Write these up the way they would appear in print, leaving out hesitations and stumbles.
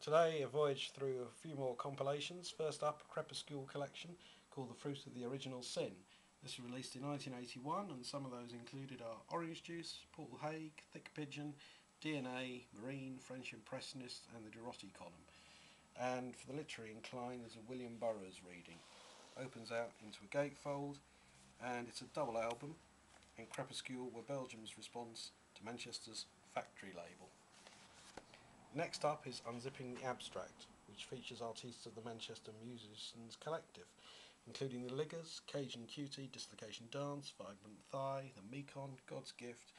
Today a voyage through a few more compilations. First up, a Crepuscule collection called The Fruit of the Original Sin. This was released in 1981 and some of those included are Orange Juice, Paul Haig, Thick Pigeon, DNA, Marine, French Impressionists and the Durotti column. And for the literary inclined there's a William Burroughs reading. Opens out into a gatefold and it's a double album, and Crepuscule were Belgium's response to Manchester's Factory label. Next up is Unzipping the Abstract, which features artists of the Manchester Musicians Collective, including the Liggers, Cajun Cutie, Dislocation Dance, Vibrant Thigh, the Mekon, God's Gift,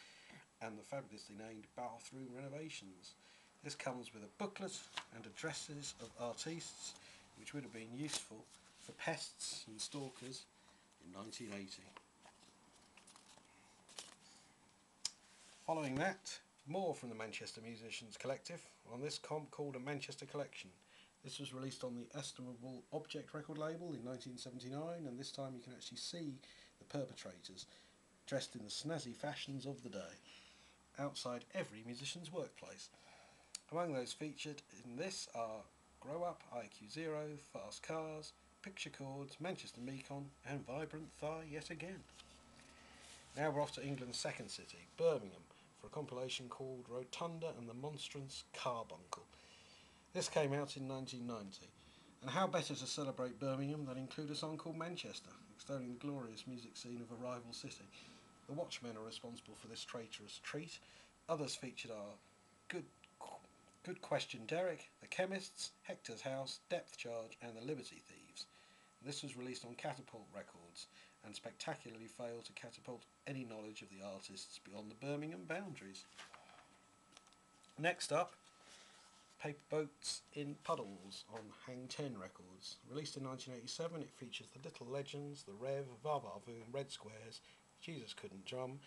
and the fabulously named Bathroom Renovations. This comes with a booklet and addresses of artists, which would have been useful for pests and stalkers in 1980. Following that, more from the Manchester Musicians Collective on this comp called A Manchester Collection. This was released on the estimable Object record label in 1979, and this time you can actually see the perpetrators dressed in the snazzy fashions of the day outside every musician's workplace. Among those featured in this are Grow Up, IQ Zero, Fast Cars, Picture Chords, Manchester Mekon and Vibrant Thigh yet again. Now we're off to England's second city, Birmingham, for a compilation called Rotunda and the Monstrous Carbuncle. This came out in 1990, and how better to celebrate Birmingham than include a song called Manchester, extolling the glorious music scene of a rival city. The Watchmen are responsible for this traitorous treat. Others featured are Good Question Derek, The Chemists, Hector's House, Depth Charge and The Liberty Thieves. This was released on Catapult Records and spectacularly failed to catapult any knowledge of the artists beyond the Birmingham boundaries. Next up, Paper Boats in Puddles on Hang 10 Records. Released in 1987, it features the Little Legends, the Rev, Vavavoom, Red Squares, Jesus Couldn't Drum,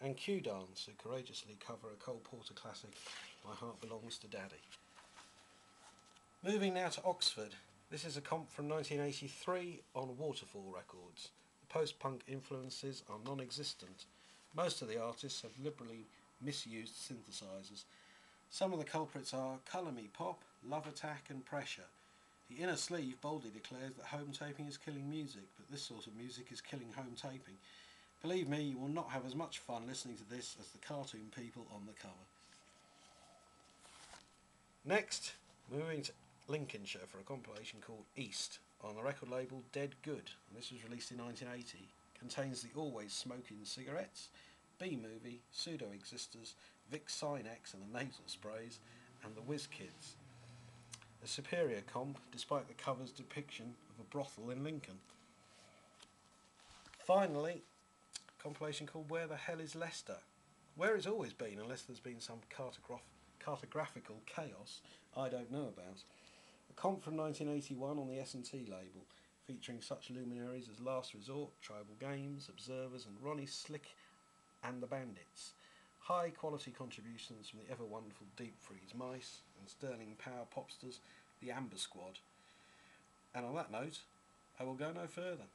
and Q Dance, who courageously cover a Cole Porter classic, My Heart Belongs to Daddy. Moving now to Oxford. This is a comp from 1983 on Waterfall Records. The post-punk influences are non-existent. Most of the artists have liberally misused synthesizers. Some of the culprits are Colour Me Pop, Love Attack and Pressure. The Inner Sleeve boldly declares that home taping is killing music, but this sort of music is killing home taping. Believe me, you will not have as much fun listening to this as the cartoon people on the cover. Next, moving to Lincolnshire for a compilation called East on the record label Dead Good, and this was released in 1980. Contains the Always Smoking Cigarettes, B-Movie, Pseudo Existers, Vic Sinex and the Nasal Sprays, and the Whiz Kids. A superior comp despite the cover's depiction of a brothel in Lincoln. Finally, a compilation called Where the Hell is Leicester? Where it's always been, unless there's been some cartographical chaos I don't know about. A comp from 1981 on the S&T label, featuring such luminaries as Last Resort, Tribal Games, Observers and Ronnie Slick and the Bandits. High quality contributions from the ever wonderful Deep Freeze Mice and sterling power popsters, the Amber Squad. And on that note, I will go no further.